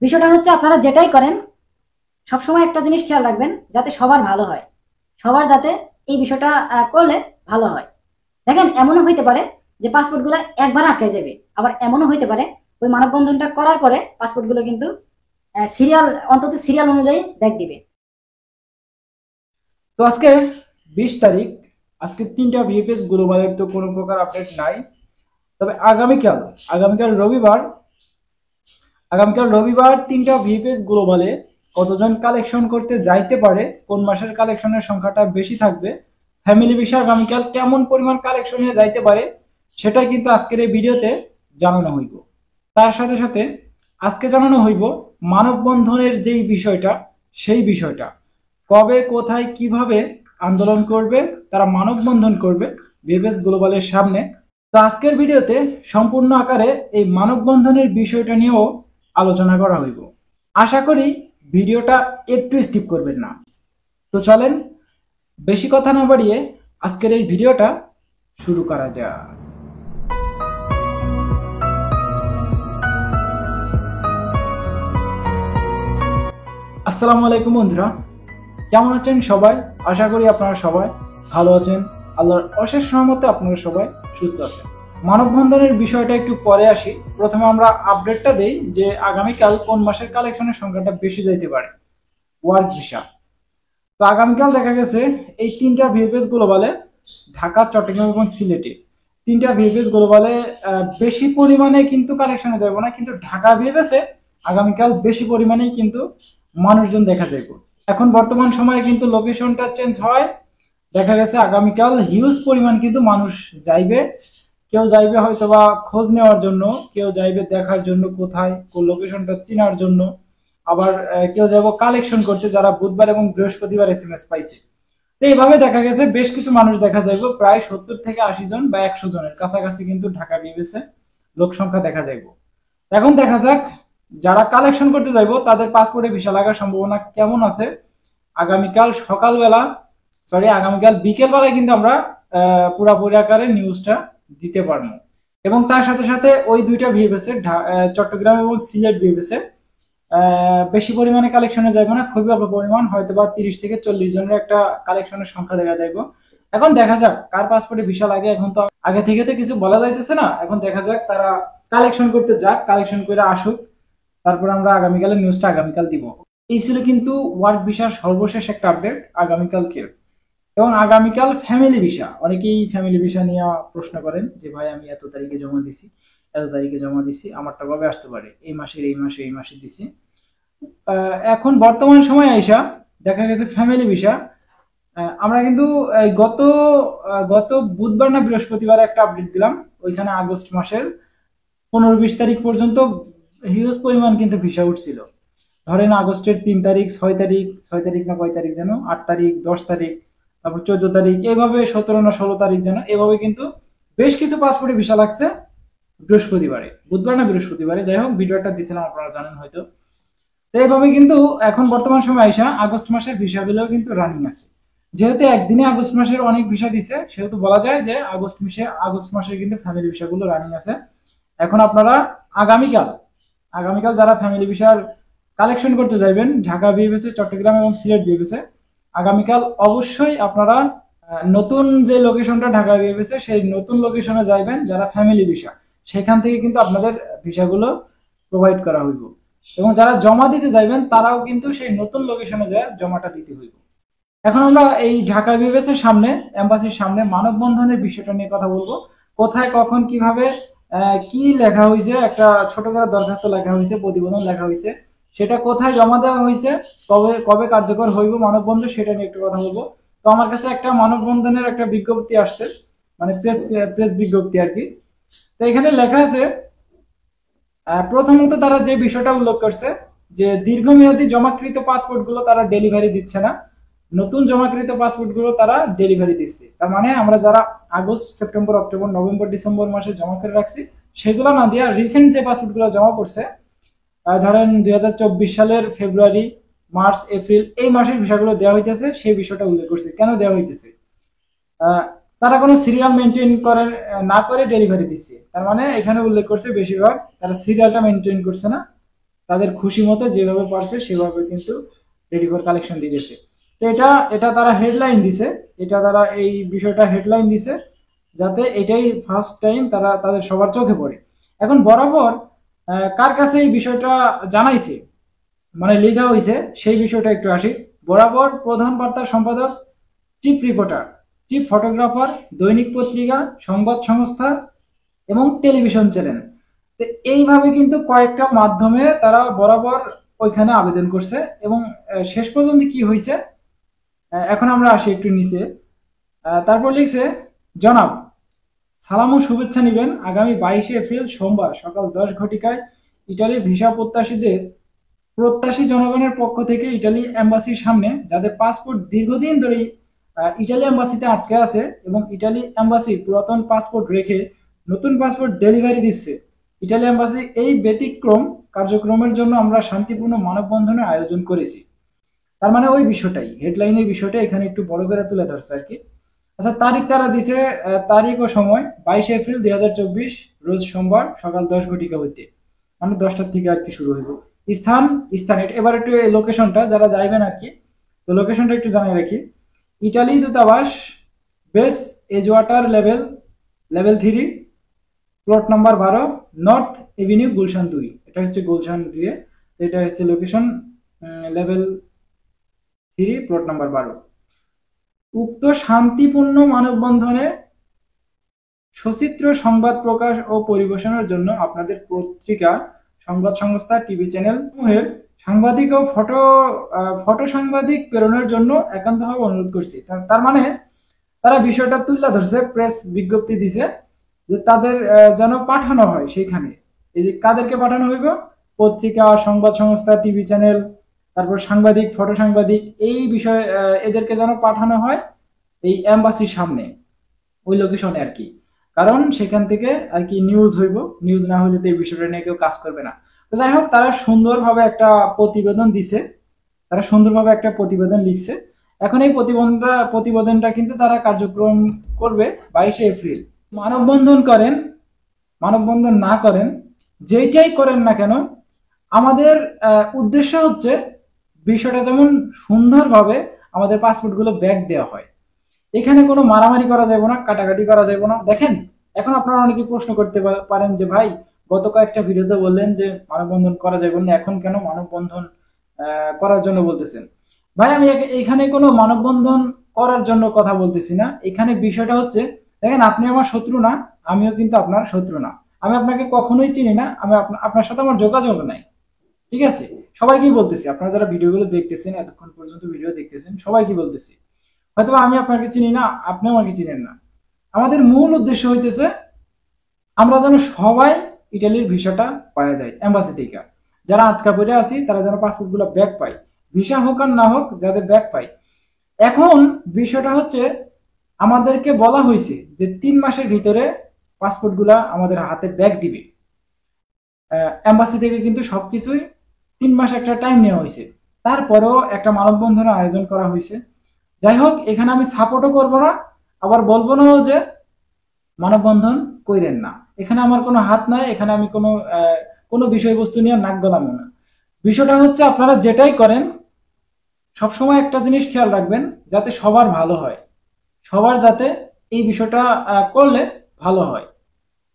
বিষয়টা হচ্ছে আপনারা যেটাই করেন সবসময় একটা জিনিস খেয়াল রাখবেন যাতে সবার ভালো হয়, সবার যাতে এই বিষয়টা করলে ভালো হয়। দেখেন এমনও হইতে পারে যে পাসপোর্ট গুলো একবার আটকে যাবে, আবার এমনও হইতে পারে ওই মানববন্ধনটা করার পরে পাসপোর্ট গুলো কিন্তু সিরিয়াল, অন্তত সিরিয়াল অনুযায়ী ব্যাক দিবে। তো আজকে 20 তারিখ, আজকে 3টা ভিএফএস গ্লোবালের তো কোনো প্রকার আপডেট নাই। তবে আগামীকাল রবিবার 3টা ভিএফএস গ্লোবালে কতজন কালেকশন করতে যাইতে পারে, কোন মাসের কালেকশনের সংখ্যাটা বেশি থাকবে, ফ্যামিলি ভিসা আগামীকাল কেমন পরিমাণ কালেকশনে যাইতে পারে, সেটাই কিন্তু আজকের এই ভিডিওতে জানানো হইব। তার সাথে সাথে আজকে জানানো হইব মানববন্ধনের যেই বিষয়টা, সেই বিষয়টা কবে কোথায় কিভাবে আন্দোলন করবে, তারা মানববন্ধন করবে ভিএফএস গ্লোবালের সামনে। তো আজকের ভিডিওতে সম্পূর্ণ আকারে এই মানববন্ধনের বিষয়টা নিয়েও আলোচনা করা হইব। আশা করি ভিডিওটা একটু স্কিপ করবেন না। তো চলেন বেশি কথা না বাড়িয়ে আজকের এই ভিডিওটা শুরু করা যাক। আসসালামু আলাইকুম বন্ধুরা, কেমন আছেন সবাই? আশা করি আপনারা সবাই ভালো আছেন। আল্লাহর অশেষ রহমতে আপনারা সবাই সুস্থ আছেন। মানববন্ধনের বিষয়টা একটু পরে আসি। প্রথমে আমরা আপডেটটা দেই যে আগামীকাল কোন মাসের কালেকশনের সংখ্যাটা বেশি যাইতে পারে ওয়ার্ক ভিসা। তো আগামীকাল দেখা গেছে এই 3টা ভিএফএস গ্লোবালে, ঢাকা, চট্টগ্রাম এবং সিলেটে 3টা ভিএফএস গ্লোবালে বেশি পরিমাণে কিন্তু কালেকশনে যাব না, কিন্তু ঢাকা ভিএফএসে আগামীকাল বেশি পরিমাণেই কিন্তু মানুষজন দেখা যাইব। এখন বর্তমান সময়ে কিন্তু লোকেশনটা চেঞ্জ হয়, দেখা গেছে আগামীকাল হিউজ পরিমাণ কিন্তু মানুষ যাইবে। কেউ যাইবে হয়তো বা খোঁজ নেওয়ার জন্য, কেউ যাইবে দেখার জন্য কোথায় কোন লোকেশনটা চেনার জন্য, আবার কেউ যাইব কালেকশন করতে যারা বুধবার এবং বৃহস্পতিবার এসএমএস পাইছে। তো এইভাবে দেখা গেছে বেশ কিছু মানুষ দেখা যাইব, প্রায় 70 থেকে 80 জন বা 100 জনের কাছাকাছি কিন্তু ঢাকা বিএফএসে লোক সংখ্যা দেখা যাইব। এখন দেখা যাক যারা কালেকশন করতে যাইব তাদের পাসপোর্টে ভিসা লাগার সম্ভাবনা কেমন আছে। আগামীকাল বিকেল বেলায় কিন্তু আমরা পুরাপুরি আকারে নিউজটা দিতে পারবো। এবং তার সাথে সাথে ওই দুইটা ভিএফএস এর চট্টগ্রাম এবং সিলেট ভিএফএস এর বেশি পরিমাণে কালেকশনে যাইব না, খুবই অল্প পরিমাণ, হয়তো বা 30 থেকে 40 জনের একটা কালেকশনের সংখ্যা দেখা যাইব। এখন দেখা যাক কার পাসপোর্টে ভিসা লাগে। এখন তো আগে থেকে তো কিছু বলা যাইতেছে না, এখন দেখা যাক তারা কালেকশন করতে যাক, কালেকশন করে আসুক, তারপর আমরা আগামীকালের নিউজটা আগামীকাল দিব। এই ছিল কিন্তু ওয়ার্ক ভিসার সর্বশেষ একটা আপডেট আগামীকালকে। এবং আগামীকাল ফ্যামিলি ভিসা, অনেকেই ফ্যামিলি ভিসা নিয়ে প্রশ্ন করেন যে ভাই আমি এত তারিখে জমা দিছি, এত তারিখে জমা দিছি, আমারটা কবে আসতে পারে? এই মাসে দিছি। এখন বর্তমান সময়ে আইসা দেখা গেছে ফ্যামিলি ভিসা, আমরা কিন্তু গত গত বুধবার না বৃহস্পতিবার একটা আপডেট দিলাম, ওইখানে আগস্ট মাসের 15-20 তারিখ পর্যন্ত হিউজ পরিমাণ কিন্তু ভিসা উঠছিল। ধরেন আগস্টের 3 তারিখ, 6 তারিখ, 6 তারিখ না কয় তারিখ যেন, 8 তারিখ, 10 তারিখ, তারপর 14 তারিখ, এইভাবে 17 না 16 তারিখ যেন, এভাবে কিন্তু বেশ কিছু পাসপোর্টে ভিসা লাগছে বৃহস্পতিবারে, বুধবার না বৃহস্পতিবারে, যাই হোক ভিডিওটা দিয়েছিলাম আপনারা জানেন হয়তো। তো এইভাবে কিন্তু এখন বর্তমান সময় আইসা আগস্ট মাসের ভিসাগুলোও কিন্তু রানিং আছে। যেহেতু একদিনে আগস্ট মাসের অনেক ভিসা দিছে, সেহেতু বলা যায় যে আগস্ট মাসে কিন্তু ফ্যামিলি ভিসাগুলো রানিং আছে। এখন আপনারা আগামীকাল আগামীকাল যারা ফ্যামিলি ভিসার কালেকশন করতে যাইবেন ঢাকা বিএফএস, চট্টগ্রাম এবং সিলেট বিএফএস, আগামীকাল অবশ্যই আপনারা নতুন যে লোকেশনটা ঢাকা বিএফএস সেই নতুন লোকেশনে যাইবেন যারা ফ্যামিলি ভিসা, সেখান থেকে কিন্তু আপনাদের ভিসাগুলো প্রোভাইড করা হইব। এবং যারা জমা দিতে যাইবেন তারাও কিন্তু সেই নতুন লোকেশনে যায় জমাটা দিতে হইব। এখন আমরা এই ঢাকা বিএফএস এর সামনে, এম্বাসির সামনে মানববন্ধনের বিষয়টা নিয়ে কথা বলবো। কোথায়, কখন, কিভাবে, কি লেখা হয়েছে, একটা ছোট করে দরখাস্ত লেখা হয়েছে, প্রতিবেদন লেখা হয়েছে, সেটা কোথায় জমা দেওয়া হয়েছে, কবে কবে কার্যকর হইব মানববন্ধন, সেটা নিয়ে একটু কথা বলবো। তো আমার কাছে একটা মানববন্ধনের একটা বিজ্ঞপ্তি আসছে, মানে প্রেস বিজ্ঞপ্তি আর কি। তো এখানে লেখা আছে, প্রথমত তারা যে বিষয়টা উল্লেখ করছে যে দীর্ঘমেয়াদী জমাকৃত পাসপোর্ট গুলো তারা ডেলিভারি দিচ্ছে না, নতুন জমাকৃত পাসপোর্ট গুলো তারা ডেলিভারি দিচ্ছে। তার মানে আমরা যারা August, September, October, November, December মাসে জমা করে রাখছি, সেগুলো না দিয়ে রিসেন্ট যে পাসপোর্ট গুলো জমা পড়ছে, ধরেন 2024 সালের ফেব্রুয়ারি, মার্চ, এপ্রিল, এই মাসের বিষয়গুলো দেওয়া হইতেছে, সেই বিষয়টা উল্লেখ করছে। কেন দেওয়া হইতেছে? তারা কোনো সিরিয়াল মেনটেন করে না করে ডেলিভারি দিচ্ছে। তার মানে এখানে উল্লেখ করছে বেশিরভাগ তারা সিরিয়ালটা মেনটেন করছে না, তাদের খুশি মতো যেভাবে পারছে সেভাবে কিন্তু রেডি ফর কালেকশন দিয়েছে। তো এটা এটা তারা হেডলাইন দিছে, এটা তারা এই বিষয়টা হেডলাইন দিছে যাতে এটাই ফার্স্ট টাইম তারা তাদের সবার চোখে পড়ে। এখন বরাবর কার কাছে এই বিষয়টা জানাইছে, মানে লেখা হয়েছে, সেই বিষয়টা একটু আসি। বরাবর প্রধান বার্তা সম্পাদক, চিফ রিপোর্টার, চিফ ফটোগ্রাফার, দৈনিক পত্রিকা, সংবাদ সংস্থা এবং টেলিভিশন চ্যানেল। তো এইভাবে কিন্তু কয়েকটা মাধ্যমে তারা বরাবর ওইখানে আবেদন করছে এবং শেষ পর্যন্ত কি হয়েছে এখন আমরা আসি একটু নিচে। তারপর লিখছে, জনাব সালাম ও শুভেচ্ছা নিবেন আগামী 22 এপ্রিল সোমবার সকাল 10 ঘটিকায় ইটালির ভিসা প্রত্যাশী জনগণের পক্ষ থেকে ইটালি এম্বাসির সামনে যাদের পাসপোর্ট দীর্ঘদিন ধরে ইটালি এম্বাসিতে আটকে আছে এবং ইটালি এম্বাসি পুরাতন পাসপোর্ট রেখে নতুন পাসপোর্ট ডেলিভারি দিচ্ছে, ইটালি এম্বাসি এই ব্যতিক্রম কার্যক্রমের জন্য আমরা শান্তিপূর্ণ মানববন্ধনের আয়োজন করেছি। তার মানে ওই বিষয়টাই, হেডলাইনের বিষয়টা এখানে একটু বড় করে তুলে ধরছে আর কি। আচ্ছা, তারিখ তারা দিছে, তারিখ ও সময় 22 এপ্রিল 2024 রোজ সোমবার সকাল 10 ঘটিকা হইতে, মানে 10টার থেকে আর কি শুরু হইব। স্থান স্থান এবার একটু লোকেশনটা যারা যাইবেন আর কি, তো লোকেশনটা একটু জানিয়ে রাখি। ইটালি দূতাবাস, base Edgewater level 3, plot number 12, north Avenue, Gulshan 2। এটা হচ্ছে গুলশান 2, এটা হচ্ছে লোকেশন, লেভেল 3, প্লট নাম্বার 12। উক্ত শান্তিপূর্ণ মানববন্ধনে সচিত্র সংবাদ প্রকাশ ও পরিবেশনের জন্য আপনাদের পত্রিকা, সংবাদ সংস্থা, টিভি চ্যানেল সমূহের সাংবাদিক ও ফটো সাংবাদিক প্রেরণের জন্য একান্তভাবে অনুরোধ করছি। তার মানে তারা বিষয়টা তুলে ধরছে, প্রেস বিজ্ঞপ্তি দিছে যে তাদের যেন পাঠানো হয় সেইখানে। এই যে কাদেরকে পাঠানো হইব, পত্রিকা, সংবাদ সংস্থা, টিভি চ্যানেল, তারপর সাংবাদিক, ফটো সাংবাদিক, এই বিষয়ে এদেরকে যেন পাঠানো হয় এই এম্বাসির সামনে, ওই লোকেশনে আর কি। কারণ সেখান থেকে আর কি নিউজ হইব, নিউজ না হলে তো এই বিষয়টা নিয়ে কেউ কাজ করবে না। তো যাই হোক, তারা সুন্দরভাবে একটা প্রতিবেদন দিছে, তারা সুন্দরভাবে একটা প্রতিবেদন লিখছে। এখন এই প্রতিবেদনটা কিন্তু তারা কার্যক্রম করবে 22 এপ্রিল। মানববন্ধন করেন, মানববন্ধন না করেন, যেইটাই করেন না কেন, আমাদের উদ্দেশ্য হচ্ছে বিষয়টা যেমন সুন্দরভাবে আমাদের পাসপোর্টগুলো ব্যাক দেওয়া হয়। এখানে কোনো মারামারি করা যাবে না, কাটাকাটি করা যাবে না। দেখেন, এখন আপনারা অনেকে প্রশ্ন করতে পারেন যে ভাই, গত কয়েকটা ভিডিওতে বললেন যে মানববন্ধন করা যাবে না, এখন কেন মানববন্ধন করার জন্য বলতেছেন? ভাই, আমি এখানে কোনো মানববন্ধন করার জন্য কথা বলতেছি না। এখানে বিষয়টা হচ্ছে, দেখেন, আপনি আমার শত্রু না, আমিও কিন্তু আপনার শত্রু না। আমি আপনাকে কখনোই চিনি না, আমি আপনার সাথে আমার যোগাযোগ নাই, ঠিক আছে? সবাইকেই বলতেছি, আপনারা যারা ভিডিওগুলো দেখতেছেন, এতক্ষণ পর্যন্ত ভিডিও দেখতেছেন, সবাইকে বলতেছি, হয়তো আমি আপনাকে চিনি না, আপনি আমাকে চিনেন না। আমাদের মূল উদ্দেশ্য হইতেছে আমরা যেন সবাই ইটালির ভিসাটা পাওয়া যায় এম্বাসি থেকে। যারা আটকা পড়ে আছি তারা যেন পাসপোর্ট গুলো ব্যাক পায়, ভিসা হোক আর না হোক, যাদের ব্যাক পায়। এখন বিষয়টা হচ্ছে, আমাদেরকে বলা হয়েছে যে 3 মাসের ভিতরে পাসপোর্ট গুলা আমাদের হাতে ব্যাক দিবে। এম্বাসি থেকে কিন্তু সবকিছুই 3 মাস একটা টাইম নেওয়া হয়েছে। তারপরেও একটা মানববন্ধনের আয়োজন করা হয়েছে। যাই হোক, এখানে আমি সাপোর্টও করবো না, আবার বলবো না যে মানববন্ধন কইরেন না। এখানে আমার কোনো হাত নাই, এখানে আমি কোনো বিষয়বস্তু নিয়ে নাক গলাবো না। বিষয়টা হচ্ছে, আপনারা যেটাই করেন সবসময় একটা জিনিস খেয়াল রাখবেন, যাতে সবার ভালো হয়, সবার যাতে এই বিষয়টা করলে ভালো হয়।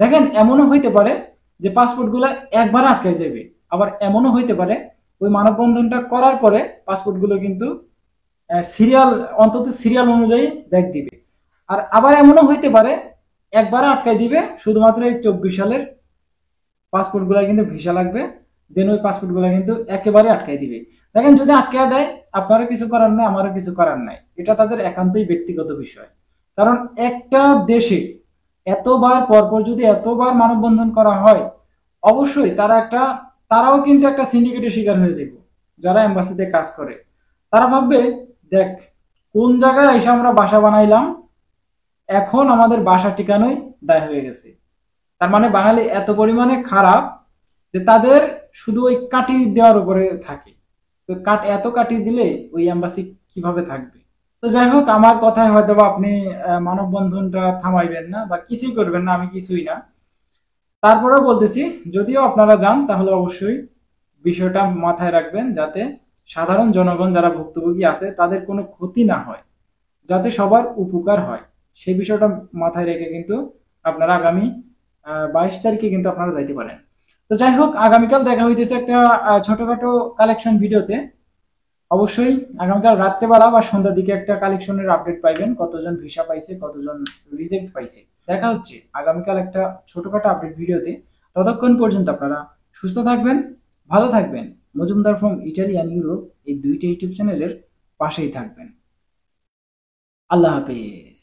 দেখেন, এমনও হইতে পারে যে পাসপোর্ট গুলা একবার আটকে যাবে, আবার এমনও হইতে পারে ওই মানববন্ধনটা করার পরে পাসপোর্ট গুলো কিন্তু সিরিয়াল অনুযায়ী ব্যাক দিবে। আর আবার এমনও হইতে পারে একবার আটকাই দিবে, শুধুমাত্র এই 24 সালের পাসপোর্ট গুলা কিন্তু ভিসা লাগবে, দেন ওই পাসপোর্ট গুলা কিন্তু একেবারে আটকাই দিবে। দেখেন, যদি আটকায় দেয়, আপনারও কিছু করার নাই, আমারও কিছু করার নাই, এটা তাদের একান্তই ব্যক্তিগত বিষয়। কারণ একটা দেশে এতবার পরপর যদি এতবার মানববন্ধন করা হয়, অবশ্যই তারাও কিন্তু একটা সিন্ডিকেটের শিকার হয়ে যাবে। যারা এম্বাসিতে কাজ করে তারা ভাববে, দেখ, কোন জায়গায় এসে আমরা বাসা বানাইলাম, এখন আমাদের বাসা ঠিকানোই দায় হয়ে গেছে। তার মানে বাঙালি এত পরিমাণে খারাপ যে তাদের শুধু ওই কাটি দেওয়ার উপরে থাকে। তো এত কাটি দিলে ওই এম্বাসি কিভাবে থাকবে? তো যাই হোক, আমার কথায় হয়তো বা আপনি মানববন্ধনটা থামাইবেন না বা কিছুই করবেন না, আমি কিছুই না। তারপরেও বলতেছি, যদিও আপনারা যান তাহলে অবশ্যই বিষয়টা মাথায় রাখবেন, যাতে সাধারণ জনগণ যারা ভুক্তভোগী আছে তাদের কোনো ক্ষতি না হয়, যাতে সবার উপকার হয়, সেই বিষয়টা মাথায় রেখে কিন্তু আপনারা আগামী 22 তারিখে কিন্তু আপনারা যাইতে পারেন। তো যাই হোক, আগামীকাল দেখা হইতেছে একটা ছোটখাটো কালেকশন ভিডিওতে। অবশ্যই আগামীকাল রাত্রেবেলা বা সন্ধ্যার দিকে একটা কালেকশনের আপডেট পাইবেন, কতজন ভিসা পাইছে, কতজন রিজেক্ট পাইছে। দেখা হচ্ছে আগামীকাল একটা ছোটখাটো আপডেট ভিডিওতে। ততক্ষণ পর্যন্ত আপনারা সুস্থ থাকবেন, ভালো থাকবেন। Majumdar from Italy and Europe এই দুইটা ইউটিউব চ্যানেলের পাশেই থাকবেন। আল্লাহ হাফেজ।